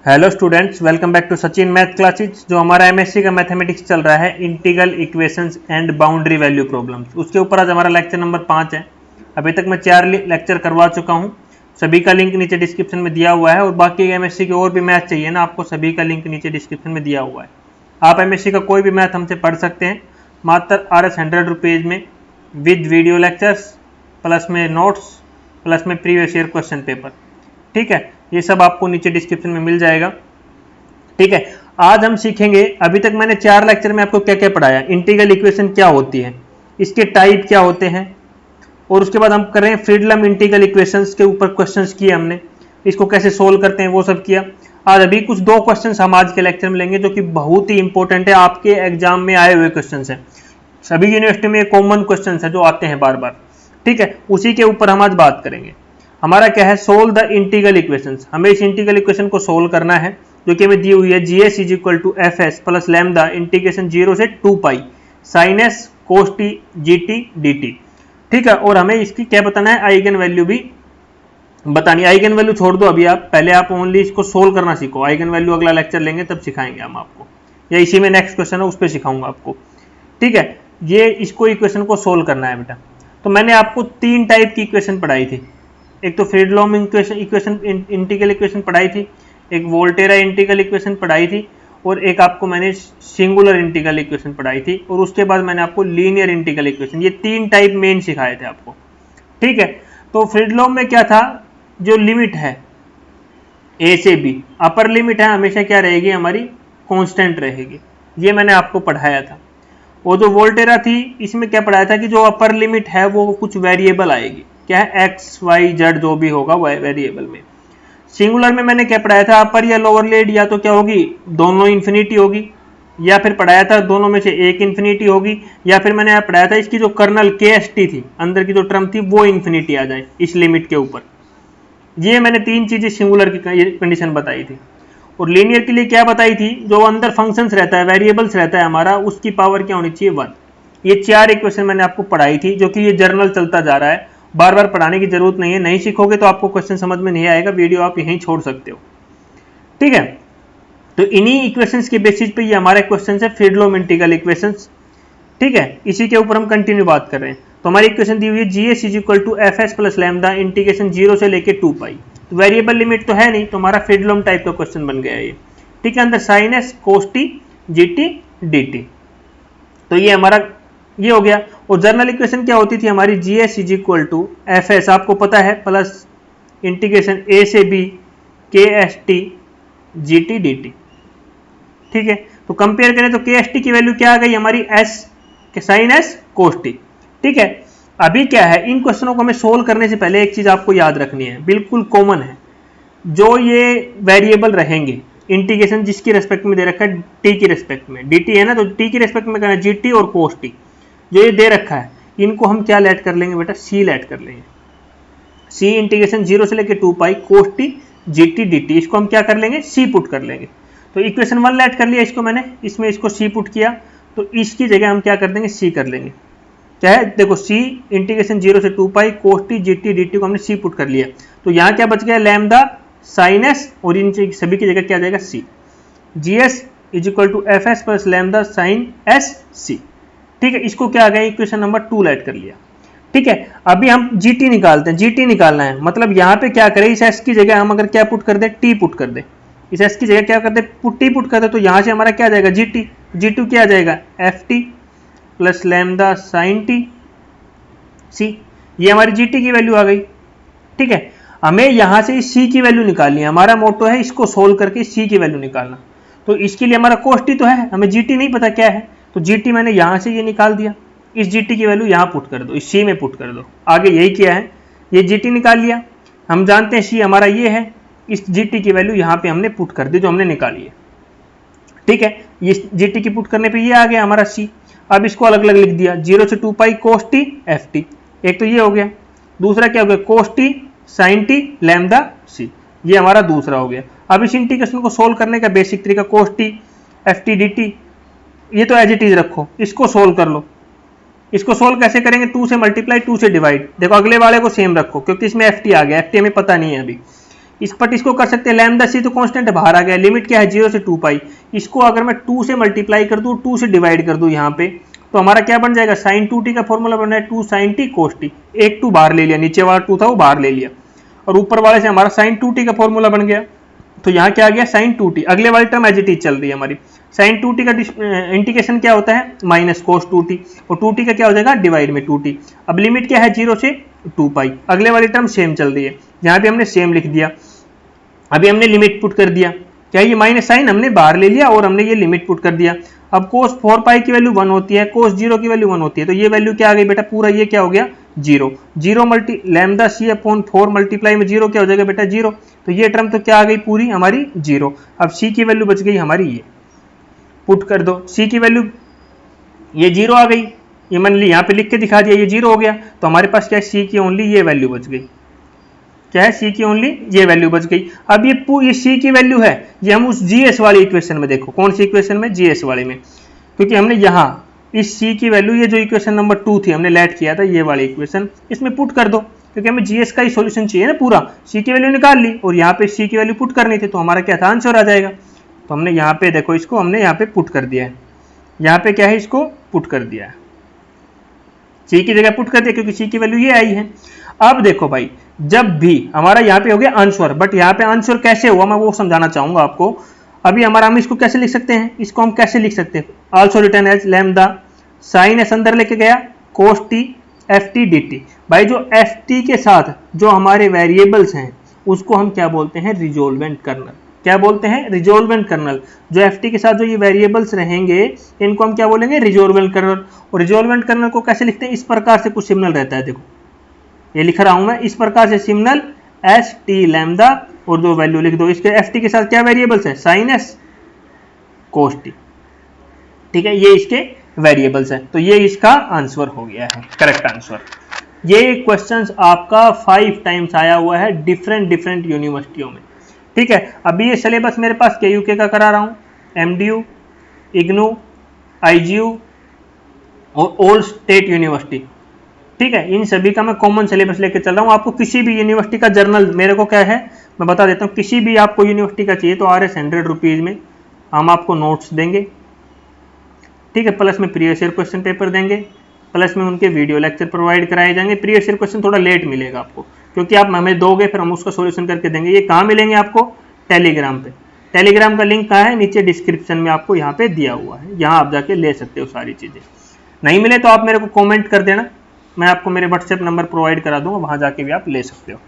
Hello students, welcome back to Sachin math classes. जो हमारा MSc का मैथमेटिक्स चल रहा है, integral equations and boundary value problems, उसके ऊपर आज हमारा लेक्चर नंबर 5 है। अभी तक मैं 4 लेक्चर करवा चुका हूं। सभी का लिंक नीचे डिस्क्रिप्शन में दिया हुआ है और बाकी एमएससी के और भी मैथ चाहिए ना आपको, सभी का लिंक नीचे डिस्क्रिप्शन में दिया हुआ है। आप एमएससी का कोई भी मैथ हमसे पढ़ सकते हैं मात्र RS 100 रुपीज़ में, विद वीडियो लेक्चर्स प्लस में नोट्स प्लस में प्रीवियस ईयर क्वेश्चन पेपर। ठीक है, ये सब आपको नीचे डिस्क्रिप्शन में मिल जाएगा। ठीक है, आज हम सीखेंगे, अभी तक मैंने 4 लेक्चर में आपको क्या क्या पढ़ाया, इंटीग्रल इक्वेशन क्या होती है, इसके टाइप क्या होते हैं, और उसके बाद हम कर रहे हैं फ्रीडलम इंटीग्रल इक्वेशंस के ऊपर क्वेश्चंस किए हमने, इसको कैसे सोल्व करते हैं वो सब किया। आज अभी कुछ 2 क्वेश्चंस हम आज के लेक्चर में लेंगे जो कि बहुत ही इंपॉर्टेंट है, आपके एग्जाम में आए हुए क्वेश्चंस हैं। सभी यूनिवर्सिटी में कॉमन क्वेश्चंस है जो आते हैं बार बार। ठीक है, उसी के ऊपर हम आज बात करेंगे। हमारा क्या है, सोल्व द इंटीग्रल इक्वेशंस। हमें इस इंटीग्रल इक्वेशन को सोल्व करना है जो कि हमें दी हुई है GS equal to FS plus lambda integration 0 से 2 pi sine S cos t GT dt। ठीक है, और हमें इसकी क्या बताना है, आइगन वैल्यू भी बतानी है। आइगन वैल्यू छोड़ दो अभी, आप पहले आप ओनली इसको सोल्व करना सीखो। आइगन वैल्यू अगला लेक्चर लेंगे तब सिखाएंगे हम आपको, या इसी में नेक्स्ट क्वेश्चन है उस पर सिखाऊंगा आपको। ठीक है, ये इसको इक्वेशन को सोल्व करना है बेटा। तो मैंने आपको 3 टाइप की इक्वेशन पढ़ाई थी। एक तो फ्रीडलम इक्वेशन इंटीग्रल इक्वेशन पढ़ाई थी, एक वोल्टेरा इंटीग्रल इक्वेशन पढ़ाई थी, और एक आपको मैंने सिंगुलर इंटीग्रल इक्वेशन पढ़ाई थी, और उसके बाद मैंने आपको लीनियर इंटीग्रल इक्वेशन, ये 3 टाइप मेन सिखाए थे आपको। ठीक है, तो फ्रीडलम में क्या था, जो लिमिट है A से B, अपर लिमिट है हमेशा क्या रहेगी, हमारी कांस्टेंट रहेगी, ये मैंने आपको पढ़ाया था। और जो वोल्टेरा थी, इसमें क्या पढ़ाया था कि जो अपर लिमिट है वो कुछ वेरिएबल आएगी, क्या है, x y z जो भी होगा वेरिएबल में। सिंगुलर में मैंने क्या पढ़ाया था, अपर या लोअर लिमिट या तो क्या होगी, दोनों इन्फिनिटी होगी, या फिर पढ़ाया था दोनों में से एक इन्फिनिटी होगी, या फिर मैंने पढ़ाया था इसकी जो कर्नल KST थी, अंदर की जो टर्म थी वो इन्फिनिटी आ जाए इस लिमिट के ऊपर। ये मैंने 3 चीजें सिंगुलर की कंडीशन बताई थी। और लीनियर के लिए क्या बताई थी, जो अंदर फंक्शंस रहता है, वेरिएबल्स रहता है हमारा, उसकी पावर क्या होनी चाहिए, 1। ये 4 इक्वेशन मैंने आपको पढ़ाई थी, जो कि ये जर्नल चलता जा रहा है, बार बार पढ़ाने की जरूरत नहीं है। नहीं सीखोगे तो आपको क्वेश्चन समझ में नहीं आएगा, वीडियो आप यहीं छोड़ सकते हो। ठीक है, तो इन्हीं इक्वेशंस के बेसिस पे ये हमारे क्वेश्चन है फ्रीडलम इंटीग्रल इक्वेशंस। ठीक है, इसी के ऊपर हम कंटिन्यू बात कर रहे हैं। तो हमारी इक्वेशन दी हुई है GS equal to FS plus lambda integration 0 से लेके 2 पाई। तो वेरिएबल लिमिट तो है नहीं, तो हमारा फ्रीडलम टाइप का क्वेश्चन बन गया ये। ठीक है, अंदर sign S cos t GT dt, तो ये हमारा ये हो गया। और जर्नल इक्वेशन क्या होती थी हमारी, GS इक्वल टू FS आपको पता है प्लस इंटीग्रेशन A से B KST GT dt। ठीक है, तो कंपेयर करें तो KST की वैल्यू क्या आ गई हमारी, S के साइन S cos t। ठीक है, अभी क्या है, इन क्वेश्चनों को हमें सोल्व करने से पहले एक चीज आपको याद रखनी है, बिल्कुल कॉमन है। जो ये वेरिएबल रहेंगे, इंटीग्रेशन जिसकी रेस्पेक्ट में दे रखा है, t की रेस्पेक्ट में, dt है ना, तो t की रेस्पेक्ट में करना है GT और cos t, जो ये दे रखा है, इनको हम क्या लेट कर लेंगे बेटा, C लेट कर लेंगे। C इंटीग्रेशन 0 से लेके 2 पाई cos t GT dt, इसको हम क्या कर लेंगे, C पुट कर लेंगे। तो इक्वेशन 1 लेट कर लिया इसको मैंने, इसमें इसको C पुट किया, तो इसकी जगह हम क्या कर देंगे, C कर लेंगे। क्या है, देखो C इंटीग्रेशन 0 से 2 पाई cos t GT dt को हमने C पुट कर लिया, तो यहाँ क्या बच गया, लैम्डा साइन S, और इन सभी की जगह क्या आ जाएगा, C। GS equal to FS plus lambda sine S C। ठीक है, इसको क्या आ गया, इक्वेशन नंबर 2 लेट कर लिया। ठीक है, अभी हम GT निकालते हैं, GT निकालना है, मतलब यहाँ पे क्या करें, इस S की जगह हम अगर क्या पुट कर दे, T पुट कर दे, इस S की जगह क्या कर दे, T पुट कर दे, तो यहाँ से हमारा क्या आ जाएगा, GT, G2 क्या आ जाएगा, FT plus lambda sine T C। ये हमारी GT की वैल्यू आ गई। ठीक है, हमें यहाँ से इस C की वैल्यू निकालनी है, हमारा मोटो है इसको सोल्व करके C की वैल्यू निकालना। तो इसके लिए हमारा cos t तो है, हमें GT नहीं पता क्या है, तो GT मैंने यहाँ से ये निकाल दिया, इस GT की वैल्यू यहाँ पुट कर दो, इस C में पुट कर दो। आगे यही किया है, ये GT निकाल लिया, हम जानते हैं C हमारा ये है, इस GT की वैल्यू यहाँ पे हमने पुट कर दी जो हमने निकाली है। ठीक है, इस GT की पुट करने पे ये आ गया हमारा C। अब इसको अलग अलग लिख दिया, 0 से 2 पाई cos t FT, एक तो ये हो गया, दूसरा क्या हो गया, cos t sin t lambda C, ये हमारा दूसरा हो गया। अब इस इंटीग्रेशन को सोल्व करने का बेसिक तरीका, cos t FT dt, ये तो एज इट इज रखो, इसको सोल्व कर लो। इसको सोल्व कैसे करेंगे, 2 से मल्टीप्लाई 2 से डिवाइड, देखो अगले वाले को सेम रखो क्योंकि इसमें FT आ गया, FT हमें पता नहीं है अभी। इस पट इसको कर सकते हैं, लैम्डा सी तो कांस्टेंट है, बाहर आ गया, लिमिट क्या है 0 से 2 पाई। इसको अगर मैं 2 से मल्टीप्लाई कर दूं, 2 से डिवाइड कर दूं यहाँ पे, तो हमारा क्या बन जाएगा, sin 2t का फॉर्मूला बन रहा है 2 sin t cos t। एक 2 बाहर ले लिया, नीचे वाला 2 था वो बाहर ले लिया, और ऊपर वाले से हमारा sin 2t का फॉर्मूला बन गया। तो यहाँ क्या आ गया sin 2t, अगले वाली टर्म एज इट इज चल रही है हमारी। sin 2t का इंटीग्रेशन क्या होता है माइनस cos 2t, और 2t का क्या हो जाएगा डिवाइड में 2t। अब लिमिट क्या है 0 से 2 पाई, अगले वाली टर्म सेम चल रही है, यहाँ पे हमने सेम लिख दिया। अभी हमने लिमिट पुट कर दिया, क्या ये माइनस साइन हमने बाहर ले लिया और हमने ये लिमिट पुट कर दिया। अब cos 4 पाई की वैल्यू 1 होती है, cos 0 की वैल्यू 1 होती है, तो ये वैल्यू क्या आ गई बेटा, पूरा ये क्या हो गया 0। 0 multi lambda c upon 4 multiply में 0 क्या हो जाएगा बेटा 0, तो ये टर्म तो क्या आ गई पूरी हमारी 0। अब सी की वैल्यू बच गई हमारी, ये पुट कर दो, सी की वैल्यू ये 0 आ गई, ये मान ली यहाँ पे लिख के दिखा दिया, ये 0 हो गया, तो हमारे पास क्या है सी की ओनली ये वैल्यू बच गई, क्या है सी की ओनली ये वैल्यू बच गई। अब ये सी की वैल्यू है, ये हम उस जीएस वाली इक्वेशन में देखो, कौन सी इक्वेशन में, जीएस वाले में, क्योंकि हमने यहाँ इस सी की वैल्यू, ये जो इक्वेशन नंबर 2 थी हमने लेट किया था ये वाली इक्वेशन, इसमें पुट कर दो, क्योंकि हमें जीएस का ही सॉल्यूशन चाहिए ना पूरा। सी की वैल्यू निकाल ली और यहाँ पे सी की वैल्यू पुट करनी थी, तो हमारा क्या था आंसर आ जाएगा। तो हमने यहाँ पे देखो इसको हमने यहाँ पे पुट कर दिया है, यहाँ पे क्या है इसको पुट कर दिया है, सी की जगह पुट कर दिया क्योंकि सी की वैल्यू ये आई है। अब देखो भाई, जब भी हमारा यहाँ पे हो गया आंसर, बट यहाँ पे आंसर कैसे हुआ मैं वो समझाना चाहूंगा आपको। अभी हमारा हम इसको कैसे लिख सकते हैं, इसको हम कैसे लिख सकते हैं, also return as lambda sine S अंदर लेके गया cos t F T D T. भाई जो एफ टी के साथ जो हमारे वेरिएबल्स हैं उसको हम क्या बोलते हैं, रिजोल्वेंट कर्नल। क्या बोलते हैं, रिजोल्वेंट कर्नल। जो एफ टी के साथ जो ये वेरिएबल्स रहेंगे इनको हम क्या बोलेंगे, रिजोल्वेंट कर्नल। और रिजोल्वेंट कर्नल को कैसे लिखते हैं, इस प्रकार से कुछ सिग्नल रहता है, देखो ये लिख रहा हूं मैं, इस प्रकार से सिग्नल एस टी लैम्डा और दो वैल्यू लिख दो। इसके एफ टी के साथ क्या वेरिएबल्स है, साइन एस cos t, ठीक है, ये इसके वेरिएबल्स हैं। तो ये इसका आंसर हो गया है, करेक्ट आंसर। ये क्वेश्चंस आपका 5 टाइम्स आया हुआ है डिफरेंट यूनिवर्सिटियों में, ठीक है। अभी ये सिलेबस मेरे पास KUK का करा रहा हूँ, MDU, IGNOU, IGU और ऑल स्टेट यूनिवर्सिटी, ठीक है, इन सभी का मैं कॉमन सिलेबस लेके चल रहा हूँ। आपको किसी भी यूनिवर्सिटी का जर्नल, मेरे को क्या है मैं बता देता हूँ, किसी भी आपको यूनिवर्सिटी का चाहिए तो RS 100 रुपीज़ में हम आपको नोट्स देंगे, ठीक है, प्लस में प्रीवियस ईयर क्वेश्चन पेपर देंगे, प्लस में उनके वीडियो लेक्चर प्रोवाइड कराए जाएंगे। प्रीवियस ईयर क्वेश्चन थोड़ा लेट मिलेगा आपको, क्योंकि आप हमें दोगे फिर हम उसका सॉल्यूशन करके देंगे। ये कहाँ मिलेंगे आपको, टेलीग्राम पे। टेलीग्राम का लिंक कहाँ है, नीचे डिस्क्रिप्शन में आपको यहाँ पे दिया हुआ है, यहाँ आप जाके ले सकते हो सारी चीज़ें। नहीं मिले तो आप मेरे को कॉमेंट कर देना, मैं आपको मेरे व्हाट्सएप नंबर प्रोवाइड करा दूंगा, वहाँ जाके भी आप ले सकते हो,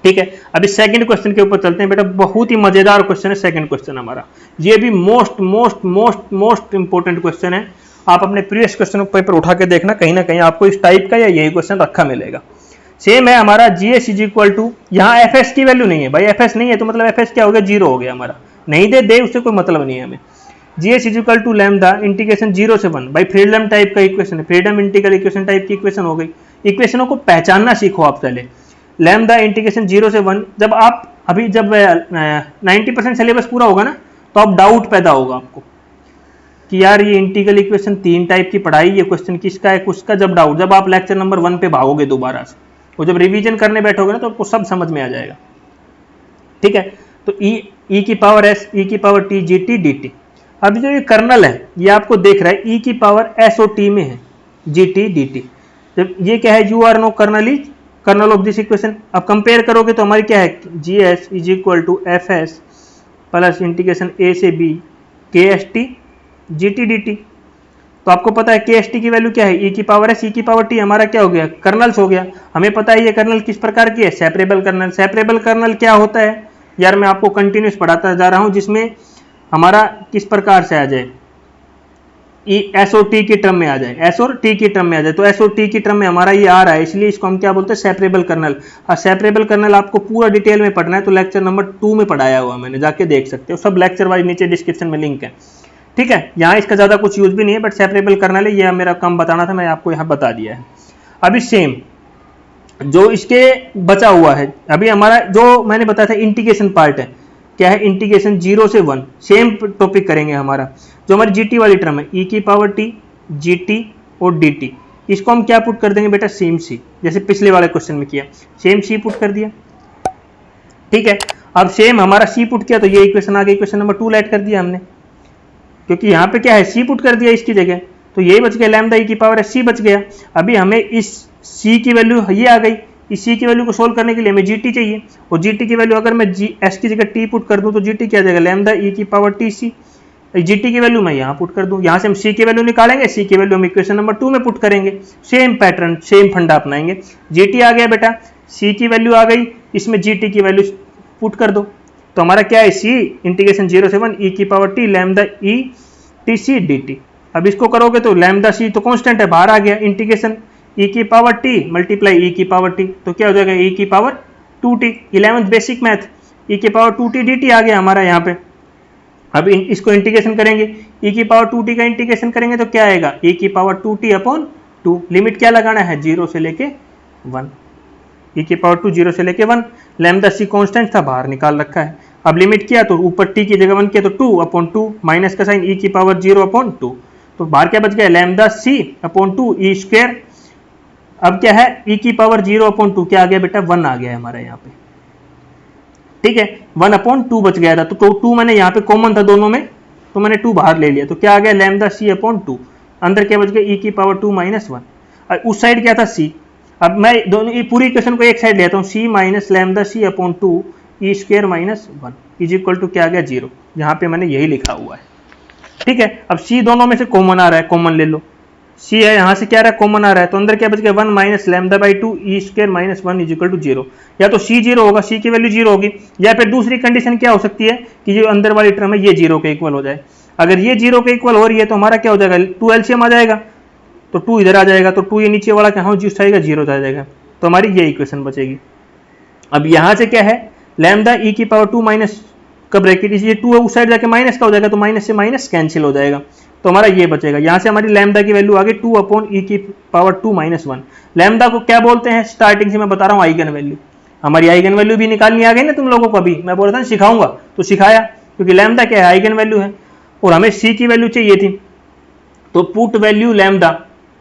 ठीक है। अभी सेकंड क्वेश्चन के ऊपर चलते हैं बेटा, बहुत ही मजेदार क्वेश्चन है सेकंड क्वेश्चन हमारा। ये भी मोस्ट इंपोर्टेंट क्वेश्चन है। आप अपने प्रीवियस क्वेश्चन पेपर उठा के देखना, कहीं ना कहीं आपको इस टाइप का या यही क्वेश्चन रखा मिलेगा। सेम है हमारा GS इज इक्वल टू, यहाँ FS की वैल्यू नहीं है भाई, FS नहीं है तो मतलब FS क्या हो गया, 0 हो गया हमारा। नहीं दे उससे कोई मतलब नहीं है हमें। GS is equal to lambda integration 0 से 1, भाई फ्रीडम टाइप का इक्वेशन है, फ्रीडम इंटीग्रल इक्वेशन टाइप की इक्वेशन हो गई। इक्वेशनों को पहचानना सीखो आप पहले। लैम्डा इंटीग्रेशन 0 से 1, जब आप अभी जब 90% सिलेबस पूरा होगा ना तो आप डाउट पैदा होगा आपको कि यार ये इंटीग्रल इक्वेशन 3 टाइप की पढ़ाई, ये क्वेश्चन किसका है कुछ का। जब डाउट, जब आप लेक्चर नंबर 1 पे भागोगे दोबारा से और जब रिवीजन करने बैठोगे ना तो आपको सब समझ में आ जाएगा, ठीक है। तो e की पावर s, e की पावर t, gt, dt। अभी जो ये कर्नल है ये आपको देख रहा है e की पावर s और t में है, gt, dt। जब ये क्या है, you are know kernel is kernel of this equation. अब कंपेयर करोगे तो हमारी क्या है, GS is equal to FS plus integration a से b KST GT dt। तो आपको पता है KST की वैल्यू क्या है, e की पावर s, e की पावर t, हमारा क्या हो गया, कर्नल्स हो गया। हमें पता है ये कर्नल किस प्रकार की है, सेपरेबल कर्नल। सेपरेबल कर्नल क्या होता है यार, मैं आपको कंटिन्यूस पढ़ाता जा रहा हूं, जिसमें हमारा किस प्रकार से आ जाए, S और T की टर्म में आ जाए, S और T की टर्म में आ जाए। तो S और T की टर्म में हमारा ये आ रहा है, इसलिए इसको हम क्या बोलते हैं, सेपरेबल कर्नल। और सेपरेबल कर्नल आपको पूरा डिटेल में पढ़ना है तो लेक्चर नंबर 2 में पढ़ाया हुआ मैंने, जाके देख सकते हो, सब लेक्चर वाइज नीचे डिस्क्रिप्शन में लिंक है, ठीक है। यहाँ इसका ज़्यादा कुछ यूज भी नहीं है, बट सेपरेबल कर्नल है, ये मेरा कम बताना था, मैं आपको यहाँ बता दिया है। अभी सेम जो इसके बचा हुआ है, अभी हमारा जो मैंने बताया था इंटीग्रेशन पार्ट है, क्या है, इंटीग्रेशन 0 से 1, सेम टॉपिक करेंगे हमारा। जो हमारी GT वाली टर्म है, e की पावर t, GT और dt, इसको हम क्या पुट कर देंगे बेटा, सेम c, जैसे पिछले वाले क्वेश्चन में किया, सेम c पुट कर दिया। ठीक है, अब सेम हमारा सी पुट किया तो ये इक्वेशन आ गई, इक्वेशन नंबर 2 ऐड कर दिया हमने, क्योंकि यहाँ पे क्या है सी पुट कर दिया इसकी जगह, तो यही बच गया लैम्डा ई की पावर एस सी बच गया। अभी हमें इस सी की वैल्यू ये आ गई, इस सी की वैल्यू को सोल्व करने के लिए हमें जी टी चाहिए, और जी टी की वैल्यू अगर मैं जी एस की जगह टी पुट कर दूं तो जी टी क्या आ जाएगा लैम्डा ई की power t c, g t की वैल्यू मैं यहाँ पुट कर दूं, यहाँ से हम सी की वैल्यू निकालेंगे, सी की वैल्यू हम इक्वेशन नंबर 2 में पुट करेंगे, सेम पैटर्न सेम फंडा अपनाएंगे। जी टी आ गया बेटा, सी की वैल्यू आ गई, इसमें जी टी की वैल्यू पुट कर दो, तो हमारा क्या है सी इंटीग्रेशन 0 से 1 ई की power t lambda e t c d t. अब इसको करोगे तो लैम्डा सी तो कांस्टेंट है बाहर आ गया, इंटीग्रेशन ई की पावर टी मल्टीप्लाई ई की पावर टी, तो क्या हो जाएगा ई की power 2t, 11th basic math, ई की पावर 2t dt आ गया हमारा यहाँ पे। अब इसको इंटीग्रेशन करेंगे, ई की पावर 2t का इंटीग्रेशन करेंगे तो क्या आएगा ई की पावर 2t अपॉन 2, लिमिट क्या लगाना है 0 से लेके 1, ई की पावर 2 0 से लेके 1, लैम्डा सी कांस्टेंट था बाहर निकाल रखा है, अब लिमिट किया तो ऊपर t की जगह 1 किया तो 2 अपॉन 2, माइनस का साइन ई की पावर 0 अपॉन 2, तो बाहर क्या बच गया lambda c upon 2 e square. अब क्या है e की पावर 0 अपॉन 2 क्या आ गया बेटा 1 आ गया है हमारा यहाँ पे, ठीक है 1 अपॉन 2 बच गया था, तो 2 मैंने यहाँ पे कॉमन था दोनों में तो मैंने 2 बाहर ले लिया, तो क्या आ गया लैम्डा सी अपॉन 2, अंदर क्या बच गया e की पावर 2 माइनस 1, उस साइड क्या था c। अब मैं दोनों ये पूरी इक्वेशन को एक साइड लेता हूँ, c minus lambda c upon 2 e square minus 1 is equal to क्या आ गया 0, यहाँ पे मैंने यही लिखा हुआ है, ठीक है। अब c दोनों में से कॉमन आ रहा है, कॉमन ले लो, c है यहाँ से क्या आ रहा है कॉमन आ रहा है, तो अंदर क्या बच गया 1 minus lambda by 2 e square minus 1 is equal to 0, या तो c 0 होगा, c की वैल्यू 0 होगी, या फिर दूसरी कंडीशन क्या हो सकती है कि जो अंदर वाली टर्म है ये 0 के इक्वल हो जाए। अगर ये 0 के इक्वल हो रही है तो हमारा क्या हो जाएगा 2 एलसीएम आ जाएगा, तो 2 इधर आ जाएगा, तो 2 ये नीचे वाला क्या हो जिस आएगा 0 आ जाएगा, तो हमारी ये इक्वेशन बचेगी। अब यहाँ से क्या है लैम्डा ई की पावर 2 माइनस का ब्रैकेट, ये 2 उस साइड जाके माइनस का हो जाएगा, तो माइनस से माइनस कैंसिल हो जाएगा, तो हमारा ये बचेगा। यहाँ से हमारी लैम्डा की वैल्यू आ गई 2 अपॉन ई की पावर 2 माइनस 1। लैम्डा को क्या बोलते हैं स्टार्टिंग से मैं बता रहा हूँ आइगन वैल्यू, हमारी आइगन वैल्यू भी निकालनी आ गई ना तुम लोगों को, अभी मैं बोल रहा था सिखाऊंगा तो सिखाया, क्योंकि लैम्डा क्या है आइगन वैल्यू है और हमें सी की वैल्यू चाहिए थी, तो पुट वैल्यू लैम्डा,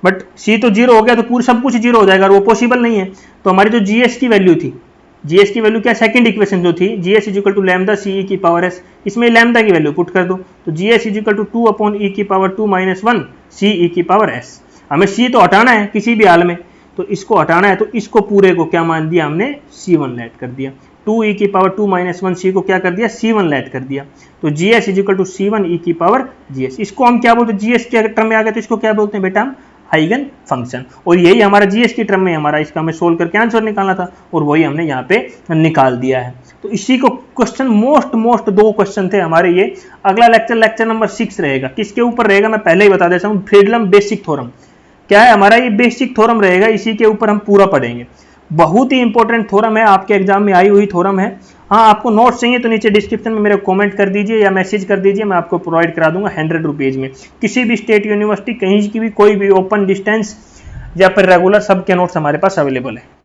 बट सी तो 0 हो गया तो पूरा सब कुछ 0 हो जाएगा और वो पॉसिबल नहीं है, तो हमारी जो जीएस की वैल्यू थी, जीएस की वैल्यू क्या सेकंड इक्वेशन जो थी GS is equal to lambda C E की पावर एस, इसमें लैम्डा की वैल्यू पुट कर दो, तो GS is equal to 2 upon E की पावर 2 माइनस 1 सी ई की पावर एस। हमें सी तो हटाना है किसी भी हाल में, तो इसको हटाना है, तो इसको पूरे को क्या मान दिया हमने C1 लेट कर दिया, 2 ई की पावर 2 माइनस 1 सी को क्या कर दिया C1 लेट कर दिया, तो GS is equal to C1 e की पावर जीएस। इसको हम क्या बोलते हैं जीएस के टर्म में आ गए तो इसको क्या बोलते हैं बेटा हम आइगन फंक्शन, और यही हमारा जीएस की टर्म में हमारा इसका हमें सोल्व करके आंसर निकालना था और वही हमने यहाँ पे निकाल दिया है। तो इसी को क्वेश्चन मोस्ट 2 क्वेश्चन थे हमारे ये। अगला लेक्चर नंबर 6 रहेगा, किसके ऊपर रहेगा मैं पहले ही बता देता हूँ, फ्रीडलम बेसिक थ्योरम। क्या है हमारा ये बेसिक थ्योरम रहेगा, इसी के ऊपर हम पूरा पढ़ेंगे, बहुत ही इंपॉर्टेंट थ्योरम है, आपके एग्जाम में आई हुई थ्योरम है। हाँ आपको नोट्स चाहिए तो नीचे डिस्क्रिप्शन में मेरे कमेंट कर दीजिए या मैसेज कर दीजिए, मैं आपको प्रोवाइड करा दूंगा 100 रुपीज़ में। किसी भी स्टेट यूनिवर्सिटी कहीं की भी कोई भी ओपन डिस्टेंस या फिर रेगुलर सबके नोट्स हमारे पास अवेलेबल है।